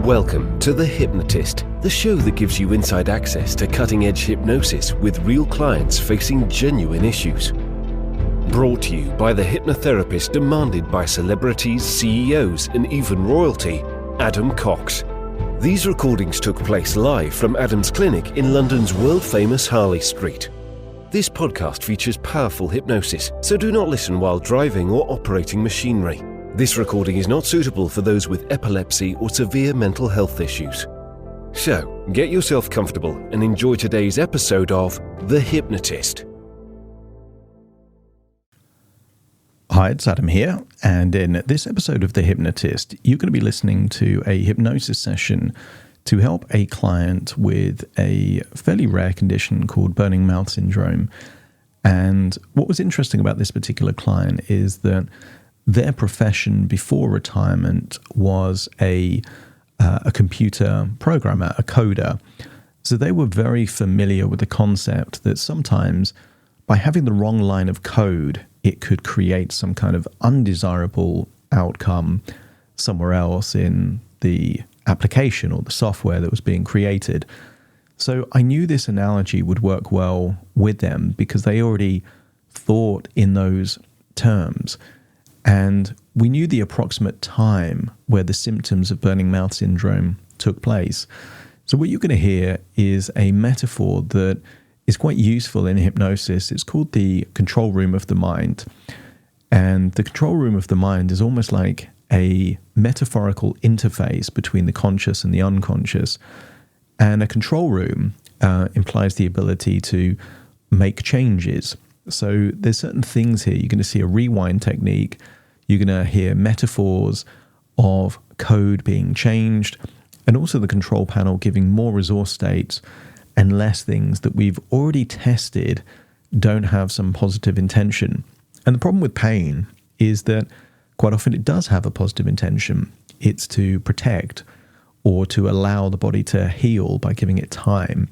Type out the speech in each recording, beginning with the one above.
Welcome to The Hypnotist, the show that gives you inside access to cutting-edge hypnosis with real clients facing genuine issues. Brought to you by the hypnotherapist demanded by celebrities, CEOs, and even royalty, Adam Cox. These recordings took place live from Adam's clinic in London's world-famous Harley Street. This podcast features powerful hypnosis, so do not listen while driving or operating machinery. This recording is not suitable for those with epilepsy or severe mental health issues. So, get yourself comfortable and enjoy today's episode of The Hypnotist. Hi, it's Adam here, and in this episode of The Hypnotist, you're going to be listening to a hypnosis session to help a client with a fairly rare condition called burning mouth syndrome. And what was interesting about this particular client is that their profession before retirement was a computer programmer, a coder. So they were very familiar with the concept that sometimes by having the wrong line of code, it could create some kind of undesirable outcome somewhere else in the application or the software that was being created. So I knew this analogy would work well with them because they already thought in those terms. And we knew the approximate time where the symptoms of burning mouth syndrome took place. So what you're going to hear is a metaphor that is quite useful in hypnosis. It's called the control room of the mind. And the control room of the mind is almost like a metaphorical interface between the conscious and the unconscious. And a control room implies the ability to make changes. So there's certain things here. You're going to see a rewind technique. You're going to hear metaphors of code being changed, and also the control panel giving more resource states and less things that we've already tested don't have some positive intention. And the problem with pain is that quite often it does have a positive intention. It's to protect or to allow the body to heal by giving it time.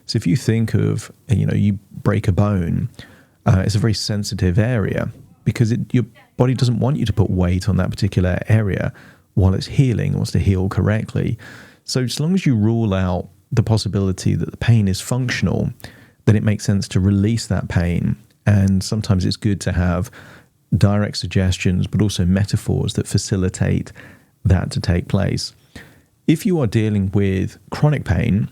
So if you think of, you break a bone, it's a very sensitive area because your body doesn't want you to put weight on that particular area while it's healing. It wants to heal correctly. So as long as you rule out the possibility that the pain is functional, then it makes sense to release that pain. And sometimes it's good to have direct suggestions, but also metaphors that facilitate that to take place. If you are dealing with chronic pain,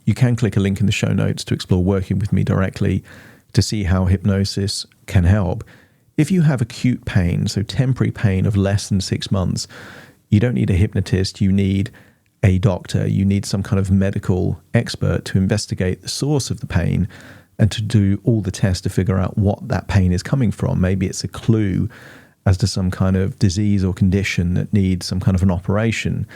you can click a link in the show notes to explore working with me directly to see how hypnosis can help. If you have acute pain, so temporary pain of less than 6 months, you don't need a hypnotist, you need a doctor, you need some kind of medical expert to investigate the source of the pain and to do all the tests to figure out what that pain is coming from. Maybe it's a clue as to some kind of disease or condition that needs some kind of an operation.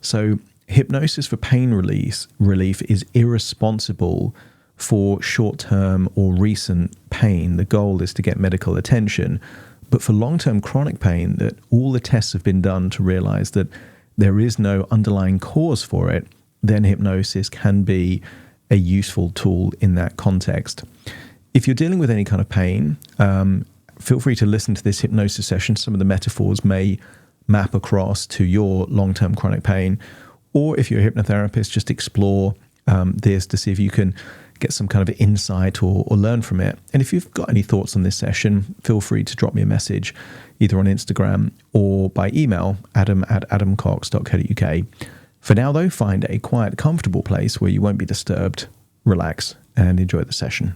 So hypnosis for pain relief is irresponsible for short-term or recent pain. The goal is to get medical attention. But for long-term chronic pain, that all the tests have been done to realize that there is no underlying cause for it, then hypnosis can be a useful tool in that context. If you're dealing with any kind of pain, feel free to listen to this hypnosis session. Some of the metaphors may map across to your long-term chronic pain. Or if you're a hypnotherapist, just explore this to see if you can get some kind of insight or learn from it. And if you've got any thoughts on this session, feel free to drop me a message either on Instagram or by email, adam@adamcox.co.uk. For now, though, find a quiet, comfortable place where you won't be disturbed, relax, and enjoy the session.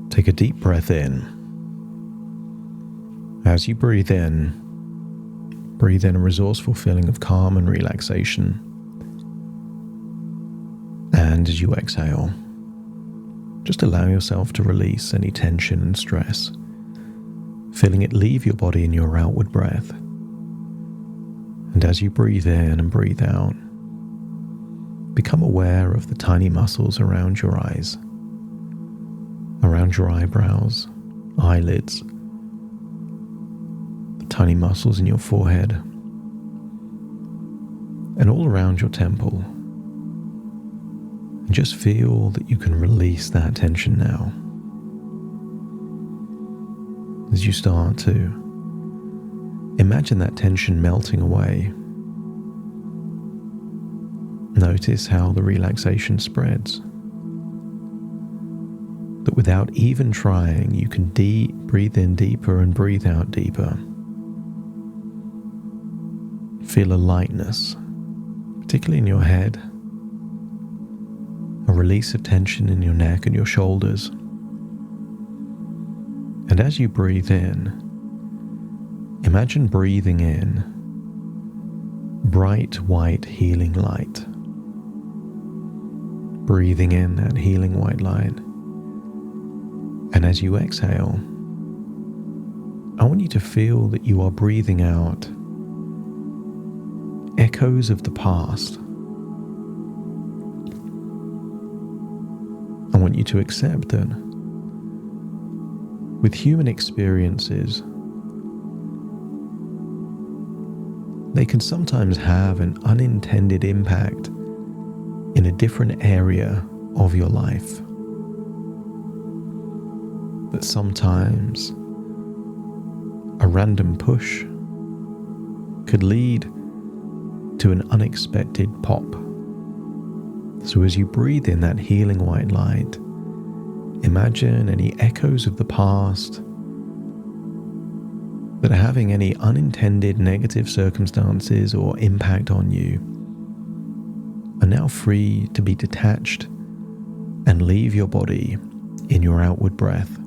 Take a deep breath in. As you breathe in a resourceful feeling of calm and relaxation. And as you exhale, just allow yourself to release any tension and stress, feeling it leave your body in your outward breath. And as you breathe in and breathe out, become aware of the tiny muscles around your eyes, around your eyebrows, eyelids, the tiny muscles in your forehead, and all around your temple. And just feel that you can release that tension now. As you start to imagine that tension melting away, notice how the relaxation spreads. That without even trying, you can breathe in deeper and breathe out deeper. Feel a lightness, particularly in your head, a release of tension in your neck and your shoulders. And as you breathe in, imagine breathing in bright white healing light. Breathing in that healing white light. And as you exhale, I want you to feel that you are breathing out echoes of the past. I want you to accept that with human experiences, they can sometimes have an unintended impact in a different area of your life. That sometimes a random push could lead to an unexpected pop. So as you breathe in that healing white light, imagine any echoes of the past that are having any unintended negative circumstances or impact on you are now free to be detached and leave your body in your outward breath.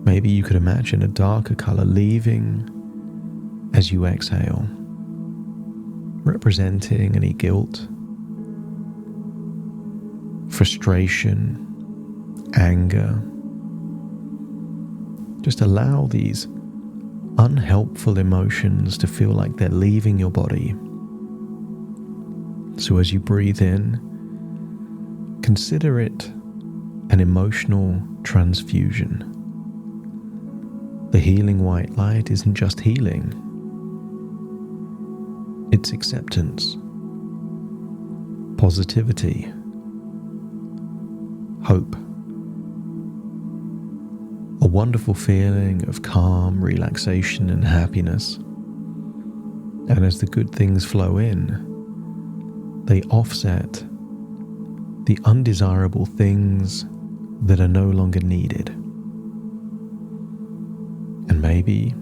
Maybe you could imagine a darker color leaving as you exhale, representing any guilt, frustration, anger. Just allow these unhelpful emotions to feel like they're leaving your body. So as you breathe in, consider it an emotional transfusion. The healing white light isn't just healing, it's acceptance, positivity, hope, a wonderful feeling of calm, relaxation, and happiness. And as the good things flow in, they offset the undesirable things that are no longer needed. And maybe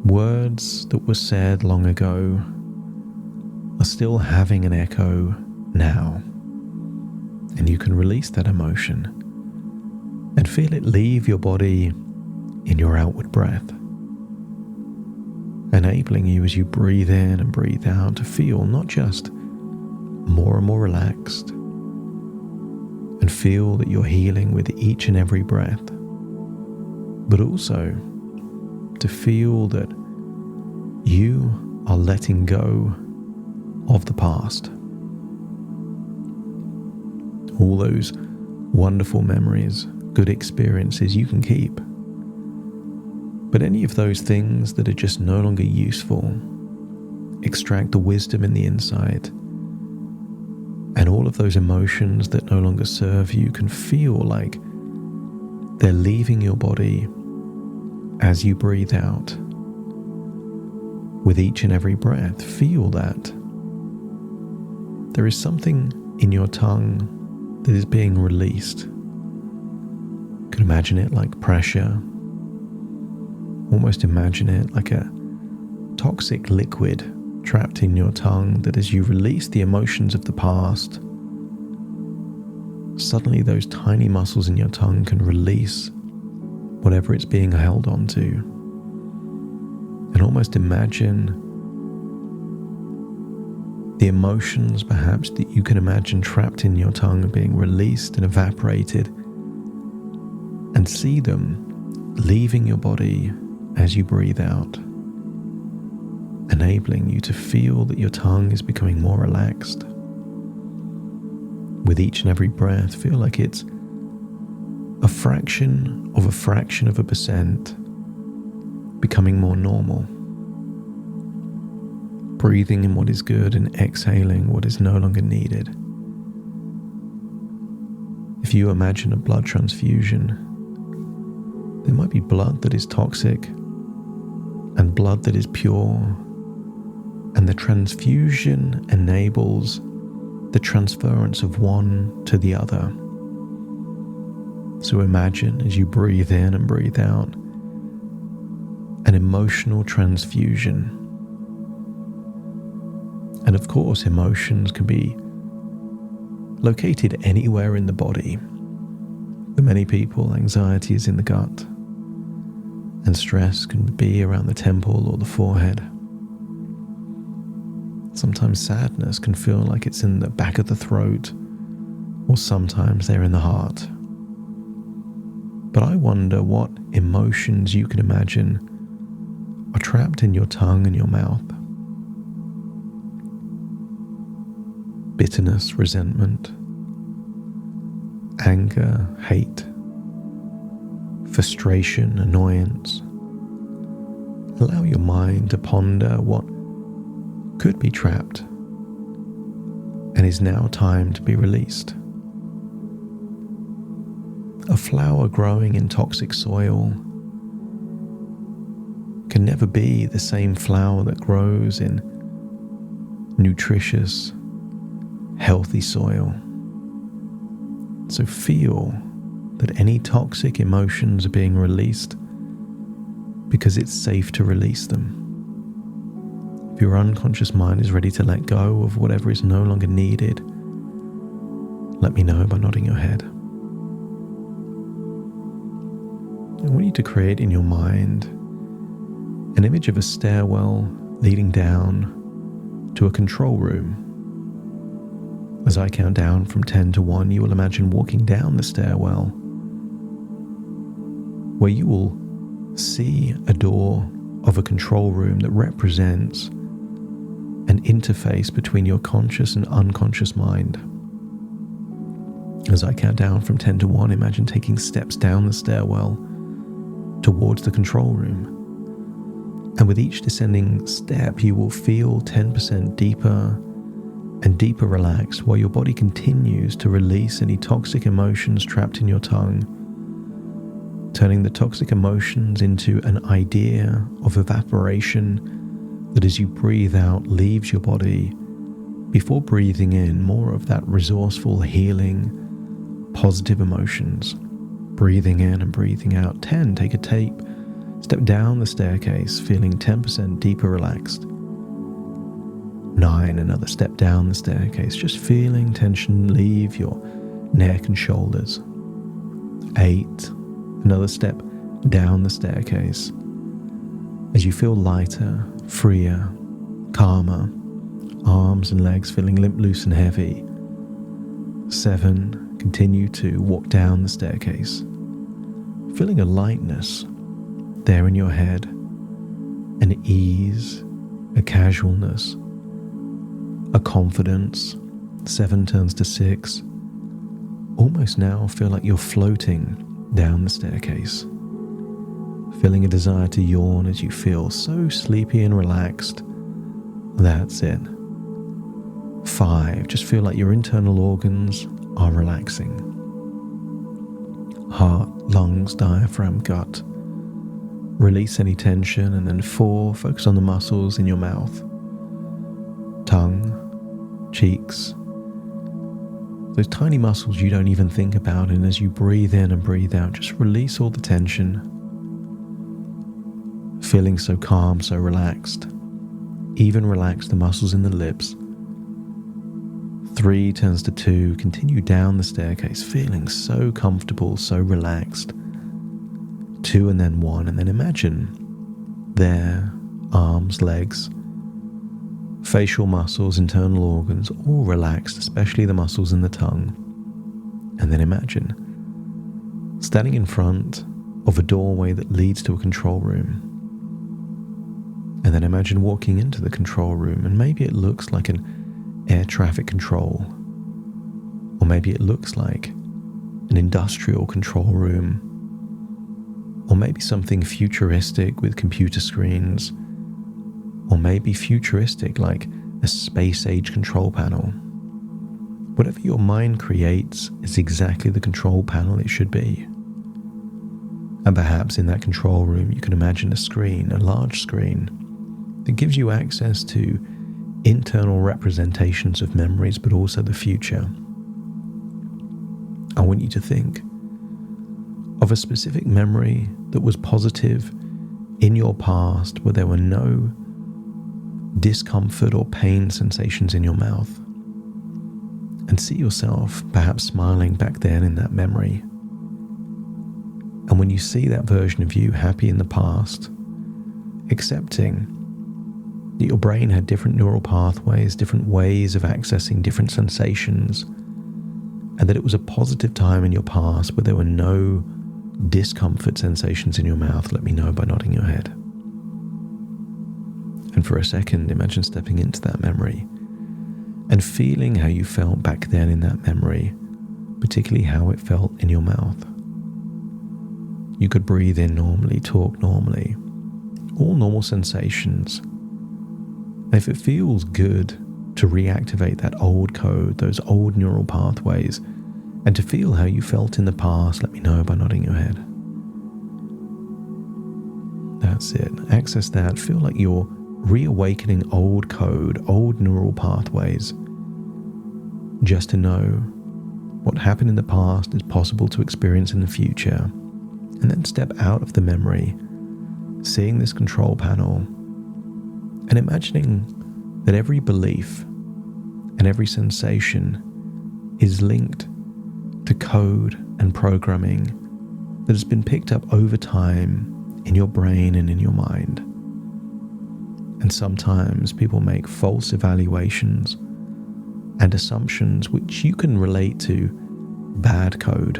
words that were said long ago are still having an echo now. And you can release that emotion and feel it leave your body in your outward breath, enabling you as you breathe in and breathe out to feel not just more and more relaxed and feel that you're healing with each and every breath, but also to feel that you are letting go of the past. All those wonderful memories, good experiences you can keep. But any of those things that are just no longer useful, extract the wisdom in the inside. And all of those emotions that no longer serve you can feel like they're leaving your body as you breathe out. With each and every breath, feel that there is something in your tongue that is being released. You could imagine it like pressure. Almost imagine it like a toxic liquid trapped in your tongue that as you release the emotions of the past, suddenly those tiny muscles in your tongue can release whatever it's being held onto. And almost imagine the emotions perhaps that you can imagine trapped in your tongue being released and evaporated, and see them leaving your body as you breathe out, enabling you to feel that your tongue is becoming more relaxed, with each and every breath, feel like it's a fraction of a percent becoming more normal. Breathing in what is good and exhaling what is no longer needed. If you imagine a blood transfusion, there might be blood that is toxic and blood that is pure, and the transfusion enables the transference of one to the other. So imagine as you breathe in and breathe out, an emotional transfusion. And of course, emotions can be located anywhere in the body. For many people, anxiety is in the gut, and stress can be around the temple or the forehead. Sometimes sadness can feel like it's in the back of the throat, or sometimes they're in the heart. But I wonder what emotions you can imagine are trapped in your tongue and your mouth. Bitterness, resentment, anger, hate, frustration, annoyance. Allow your mind to ponder what could be trapped and is now time to be released. A flower growing in toxic soil can never be the same flower that grows in nutritious, healthy soil. So feel that any toxic emotions are being released because it's safe to release them. If your unconscious mind is ready to let go of whatever is no longer needed, let me know by nodding your head. I want you to create in your mind an image of a stairwell leading down to a control room. As I count down from 10 to 1, you will imagine walking down the stairwell, where you will see a door of a control room that represents an interface between your conscious and unconscious mind. As I count down from 10 to 1, imagine taking steps down the stairwell towards the control room. And with each descending step, you will feel 10% deeper and deeper relaxed, while your body continues to release any toxic emotions trapped in your tongue, turning the toxic emotions into an idea of evaporation that as you breathe out leaves your body, before breathing in more of that resourceful, healing, positive emotions. Breathing in and breathing out. 10, take a tape, step down the staircase, feeling 10% deeper relaxed. 9, another step down the staircase, just feeling tension leave your neck and shoulders. 8, another step down the staircase. As you feel lighter, freer, calmer, arms and legs feeling limp, loose and heavy. 7, continue to walk down the staircase, feeling a lightness there in your head, an ease, a casualness, a confidence. 7 turns to 6. Almost now feel like you're floating down the staircase, feeling a desire to yawn as you feel so sleepy and relaxed. That's it. 5, just feel like your internal organs are relaxing. Heart, lungs, diaphragm, gut. Release any tension. And then 4, focus on the muscles in your mouth, tongue, cheeks. Those tiny muscles you don't even think about, and as you breathe in and breathe out, just release all the tension. Feeling so calm, so relaxed. Even relax the muscles in the lips. 3 turns to 2, continue down the staircase, feeling so comfortable, so relaxed. 2 and then 1, and then imagine there, arms, legs, facial muscles, internal organs, all relaxed, especially the muscles in the tongue. And then imagine standing in front of a doorway that leads to a control room. And then imagine walking into the control room, and maybe it looks like an air traffic control, Or maybe it looks like an industrial control room, or maybe something futuristic with computer screens, or maybe futuristic like a space-age control panel. Whatever your mind creates is exactly the control panel it should be. And perhaps in that control room you can imagine a screen, a large screen, that gives you access to internal representations of memories, but also the future. I want you to think of a specific memory that was positive in your past, where there were no discomfort or pain sensations in your mouth. And see yourself perhaps smiling back then in that memory. And when you see that version of you happy in the past, accepting that your brain had different neural pathways, different ways of accessing different sensations, and that it was a positive time in your past where there were no discomfort sensations in your mouth, let me know by nodding your head. And for a second, imagine stepping into that memory and feeling how you felt back then in that memory, particularly how it felt in your mouth. You could breathe in normally, talk normally, all normal sensations. And if it feels good to reactivate that old code, those old neural pathways, and to feel how you felt in the past, let me know by nodding your head. That's it. Access that. Feel like you're reawakening old code, old neural pathways, just to know what happened in the past is possible to experience in the future. And then step out of the memory, seeing this control panel, and imagining that every belief and every sensation is linked to code and programming that has been picked up over time in your brain and in your mind. And sometimes people make false evaluations and assumptions which you can relate to bad code.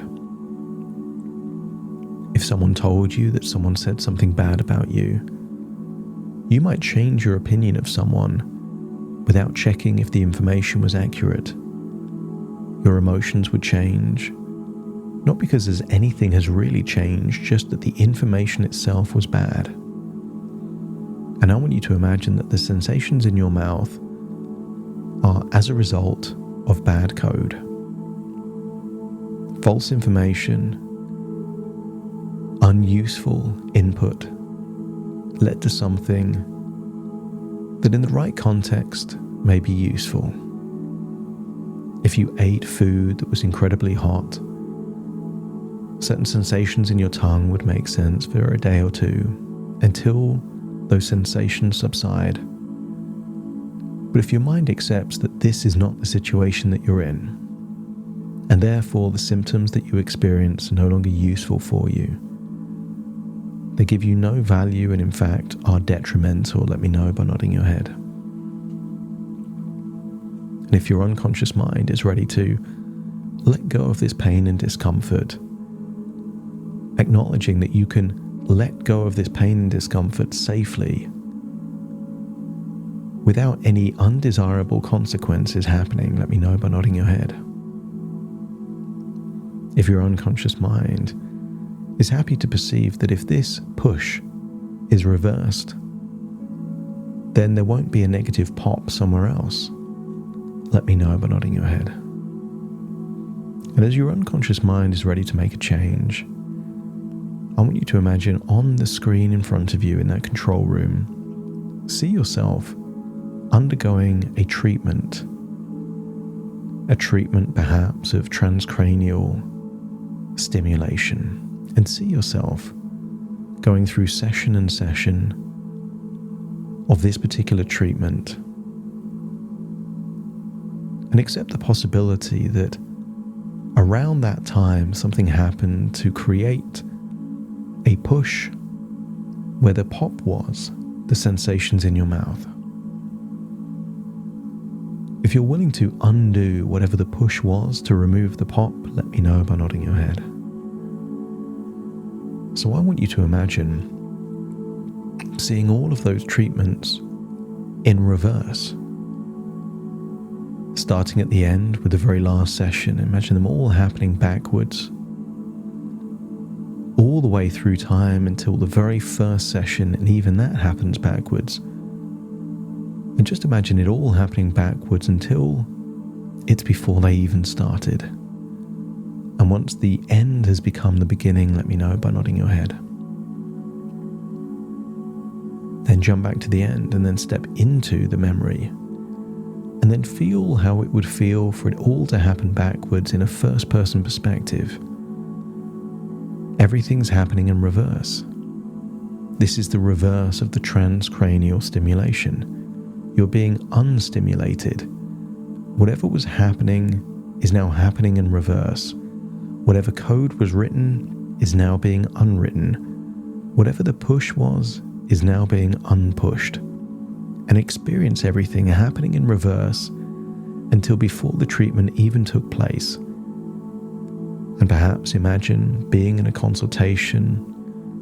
If someone told you that someone said something bad about you, you might change your opinion of someone without checking if the information was accurate. Your emotions would change, not because anything has really changed, just that the information itself was bad. And I want you to imagine that the sensations in your mouth are as a result of bad code. False information, unuseful input led to something that in the right context may be useful. If you ate food that was incredibly hot, certain sensations in your tongue would make sense for a day or two until those sensations subside. But if your mind accepts that this is not the situation that you're in, and therefore the symptoms that you experience are no longer useful for you, they give you no value and in fact are detrimental, let me know by nodding your head. And if your unconscious mind is ready to let go of this pain and discomfort, acknowledging that you can let go of this pain and discomfort safely without any undesirable consequences happening, let me know by nodding your head. If your unconscious mind is happy to perceive that if this push is reversed, then there won't be a negative pop somewhere else, let me know by nodding your head. And as your unconscious mind is ready to make a change, I want you to imagine on the screen in front of you in that control room, see yourself undergoing a treatment perhaps of transcranial stimulation, and see yourself going through session and session of this particular treatment, and accept the possibility that around that time something happened to create a push where the pop was the sensations in your mouth. If you're willing to undo whatever the push was to remove the pop, let me know by nodding your head. So I want you to imagine seeing all of those treatments in reverse. Starting at the end with the very last session, imagine them all happening backwards, all the way through time until the very first session, and even that happens backwards. And just imagine it all happening backwards until it's before they even started. And once the end has become the beginning, let me know by nodding your head. Then jump back to the end and then step into the memory. And then feel how it would feel for it all to happen backwards in a first-person perspective. Everything's happening in reverse. This is the reverse of the transcranial stimulation. You're being unstimulated. Whatever was happening is now happening in reverse. Whatever code was written is now being unwritten. Whatever the push was is now being unpushed. And experience everything happening in reverse until before the treatment even took place. And perhaps imagine being in a consultation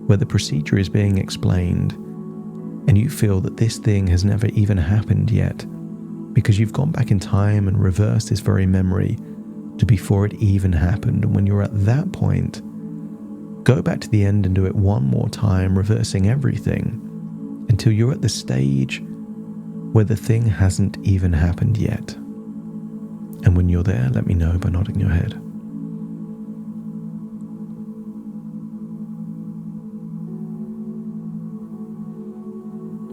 where the procedure is being explained and you feel that this thing has never even happened yet because you've gone back in time and reversed this very memory to before it even happened. And when you're at that point, go back to the end and do it one more time, reversing everything until you're at the stage where the thing hasn't even happened yet. And when you're there, let me know by nodding your head.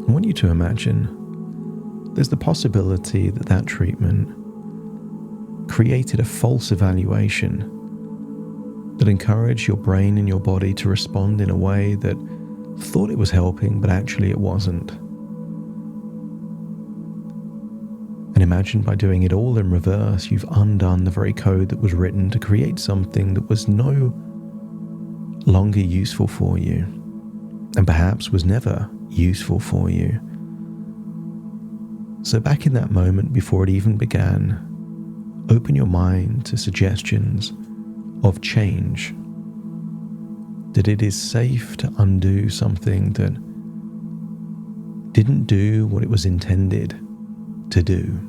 I want you to imagine there's the possibility that that treatment created a false evaluation that encouraged your brain and your body to respond in a way that thought it was helping, but actually it wasn't. And imagine by doing it all in reverse, you've undone the very code that was written to create something that was no longer useful for you, and perhaps was never useful for you. So back in that moment before it even began, open your mind to suggestions of change. That it is safe to undo something that didn't do what it was intended to do.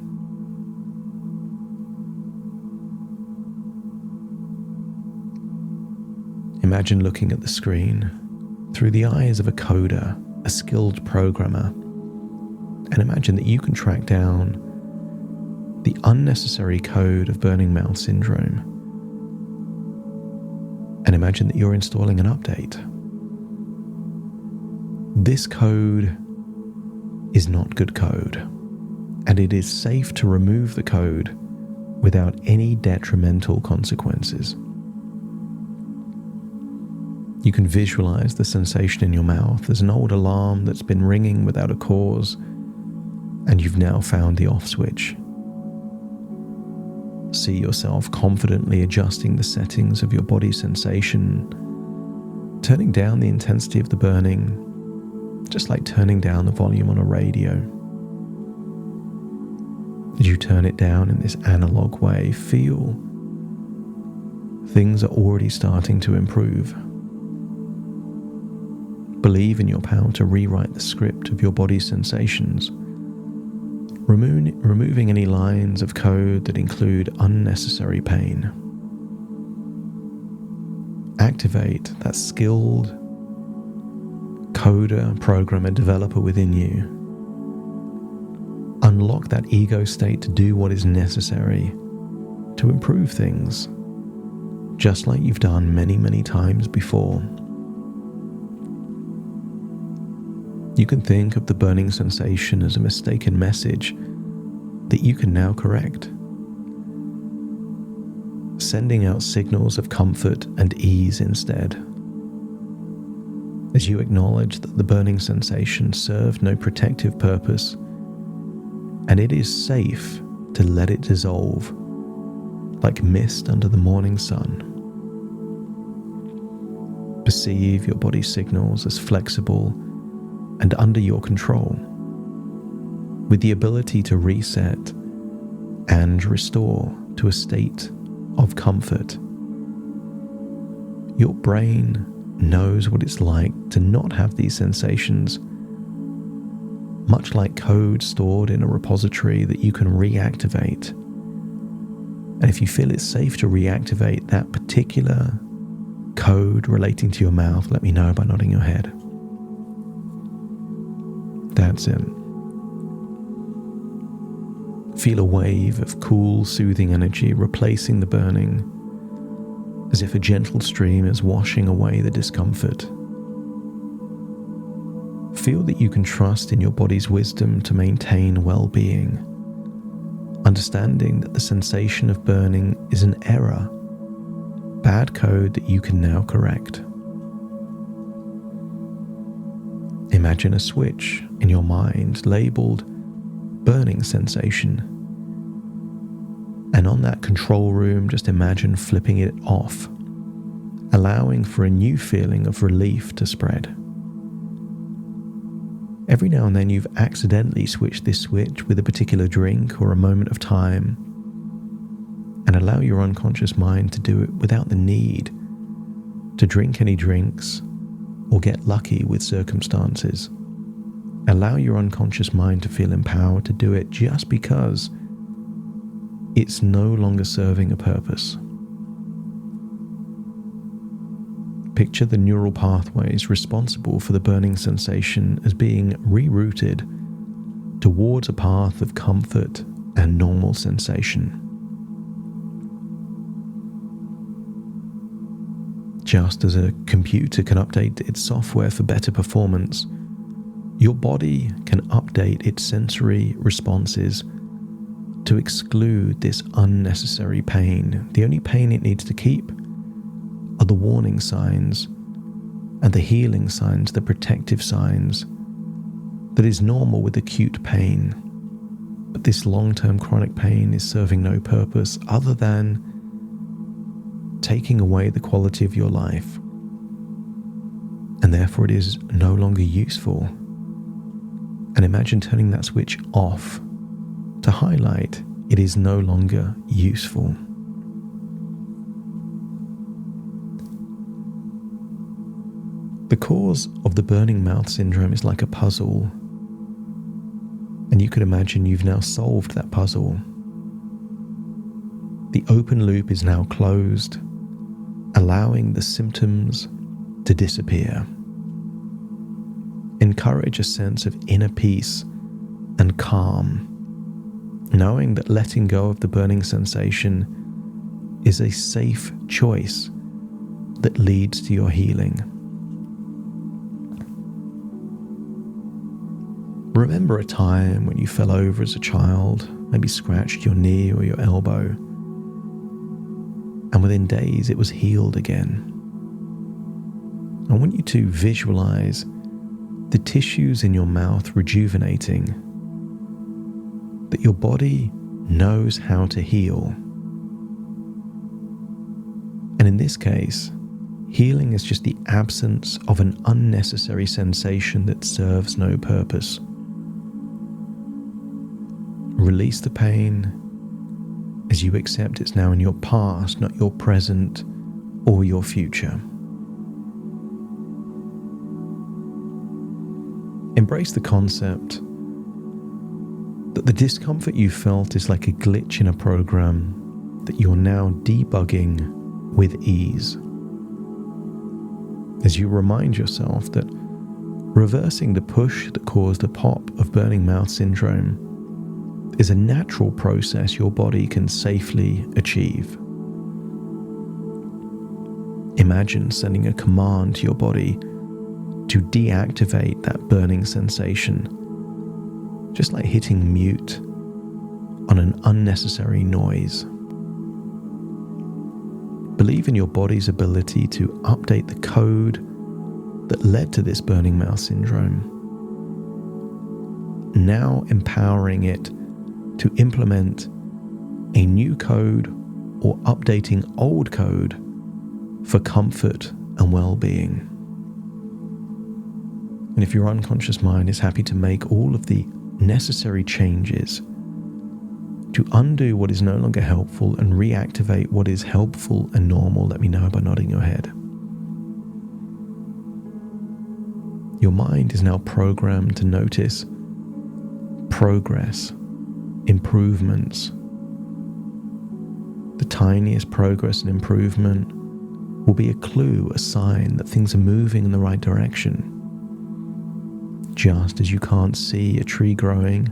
Imagine looking at the screen through the eyes of a coder, a skilled programmer, and imagine that you can track down the unnecessary code of burning mouth syndrome. And imagine that you're installing an update. This code is not good code, and it is safe to remove the code without any detrimental consequences. You can visualize the sensation in your mouth as an old alarm that's been ringing without a cause, and you've now found the off switch. See yourself confidently adjusting the settings of your body sensation, turning down the intensity of the burning, just like turning down the volume on a radio. As you turn it down in this analog way, feel things are already starting to improve. Believe in your power to rewrite the script of your body's sensations, removing any lines of code that include unnecessary pain. Activate that skilled coder, programmer, developer within you. Unlock that ego state to do what is necessary to improve things, just like you've done many, many times before. You can think of the burning sensation as a mistaken message that you can now correct, sending out signals of comfort and ease instead. As you acknowledge that the burning sensation served no protective purpose, and it is safe to let it dissolve like mist under the morning sun. Perceive your body's signals as flexible and under your control, with the ability to reset and restore to a state of comfort. Your brain knows what it's like to not have these sensations, much like code stored in a repository that you can reactivate And if you feel it's safe to reactivate that particular code relating to your mouth, let me know by nodding your head. That's it. Feel a wave of cool, soothing energy replacing the burning, as if a gentle stream is washing away the discomfort. Feel that you can trust in your body's wisdom to maintain well-being, understanding that the sensation of burning is an error, bad code that you can now correct. Imagine a switch in your mind labeled burning sensation. And on that control room, just imagine flipping it off, allowing for a new feeling of relief to spread. Every now and then you've accidentally switched this switch with a particular drink or a moment of time, and allow your unconscious mind to do it without the need to drink any drinks or get lucky with circumstances. Allow your unconscious mind to feel empowered to do it just because it's no longer serving a purpose. Picture the neural pathways responsible for the burning sensation as being rerouted towards a path of comfort and normal sensation. Just as a computer can update its software for better performance, your body can update its sensory responses to exclude this unnecessary pain. The only pain it needs to keep are the warning signs and the healing signs, the protective signs that is normal with acute pain. But this long-term chronic pain is serving no purpose other than taking away the quality of your life, and therefore it is no longer useful. And imagine turning that switch off to highlight it is no longer useful. The cause of the burning mouth syndrome is like a puzzle, and you could imagine you've now solved that puzzle. The open loop is now closed, allowing the symptoms to disappear. Encourage a sense of inner peace and calm, knowing that letting go of the burning sensation is a safe choice that leads to your healing. Remember a time when you fell over as a child, maybe scratched your knee or your elbow, and within days it was healed again. I want you to visualize the tissues in your mouth rejuvenating, that your body knows how to heal. And in this case, healing is just the absence of an unnecessary sensation that serves no purpose. Release the pain as you accept it's now in your past, not your present or your future. Embrace the concept that the discomfort you felt is like a glitch in a program that you're now debugging with ease. As you remind yourself that reversing the push that caused a pop of burning mouth syndrome is a natural process your body can safely achieve. Imagine sending a command to your body to deactivate that burning sensation, just like hitting mute on an unnecessary noise. Believe in your body's ability to update the code that led to this burning mouth syndrome, now empowering it to implement a new code or updating old code for comfort and well-being. And if your unconscious mind is happy to make all of the necessary changes to undo what is no longer helpful and reactivate what is helpful and normal, let me know by nodding your head. Your mind is now programmed to notice progress, improvements, tiniest progress and improvement will be a clue, a sign that things are moving in the right direction. Just as you can't see a tree growing,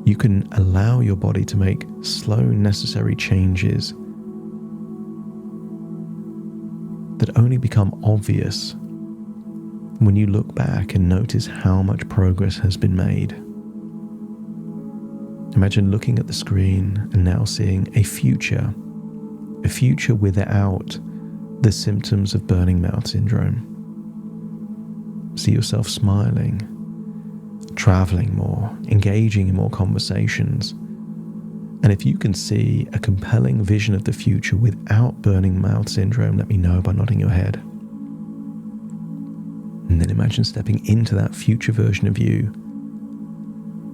you can allow your body to make slow, necessary changes that only become obvious when you look back and notice how much progress has been made. Imagine looking at the screen and now seeing a future without the symptoms of burning mouth syndrome. See yourself smiling, traveling more, engaging in more conversations. And if you can see a compelling vision of the future without burning mouth syndrome, let me know by nodding your head. And then imagine stepping into that future version of you,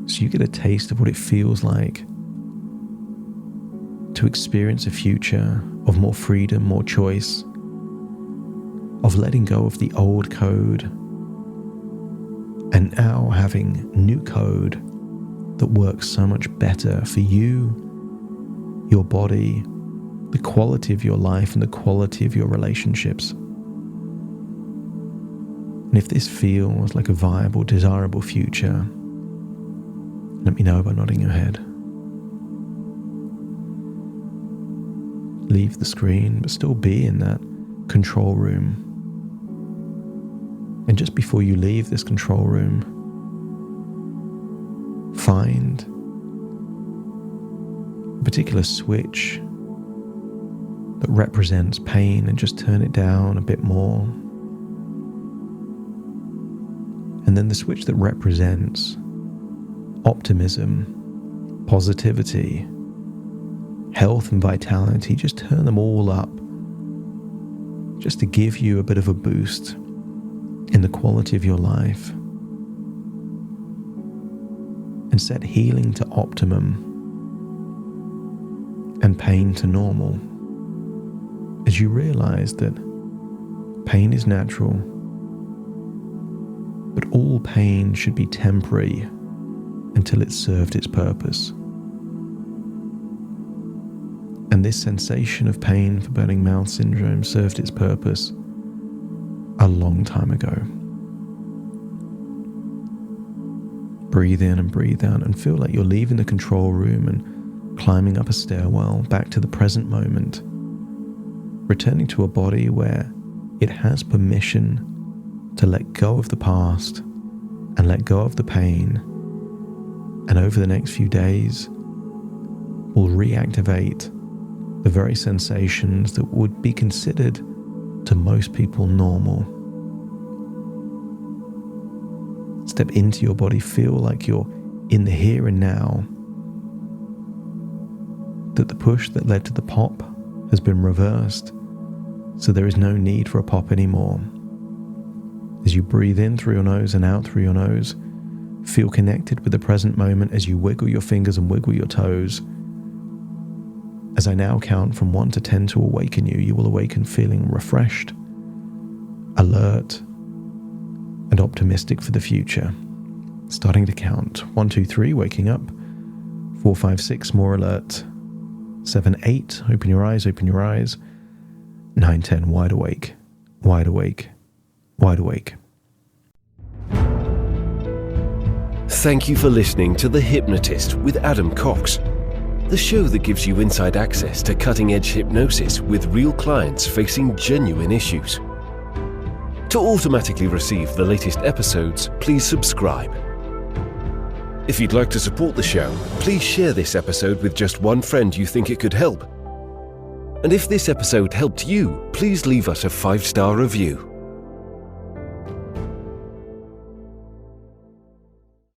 so you get a taste of what it feels like to experience a future of more freedom, more choice, of letting go of the old code and now having new code that works so much better for you, your body, the quality of your life, and the quality of your relationships. And if this feels like a viable, desirable future, let me know by nodding your head. Leave the screen, but still be in that control room. And just before you leave this control room, find a particular switch that represents pain and just turn it down a bit more. And then the switch that represents optimism, positivity, health and vitality, just turn them all up, just to give you a bit of a boost in the quality of your life, and set healing to optimum and pain to normal, as you realize that pain is natural, but all pain should be temporary until it's served its purpose. And this sensation of pain for burning mouth syndrome served its purpose a long time ago. Breathe in and breathe out and feel like you're leaving the control room and climbing up a stairwell back to the present moment, returning to a body where it has permission to let go of the past and let go of the pain. And over the next few days, will reactivate the very sensations that would be considered to most people normal. Step into your body, feel like you're in the here and now, that the push that led to the pop has been reversed, so there is no need for a pop anymore. As you breathe in through your nose and out through your nose, feel connected with the present moment as you wiggle your fingers and wiggle your toes. As I now count from 1 to 10 to awaken you, you will awaken feeling refreshed, alert, and optimistic for the future. Starting to count. 1, 2, 3, waking up. 4, 5, 6, more alert. 7, 8, open your eyes, open your eyes. 9, 10, wide awake, wide awake, wide awake. Thank you for listening to The Hypnotist with Adam Cox, the show that gives you inside access to cutting-edge hypnosis with real clients facing genuine issues. To automatically receive the latest episodes, please subscribe. If you'd like to support the show, please share this episode with just one friend you think it could help. And if this episode helped you, please leave us a 5-star review.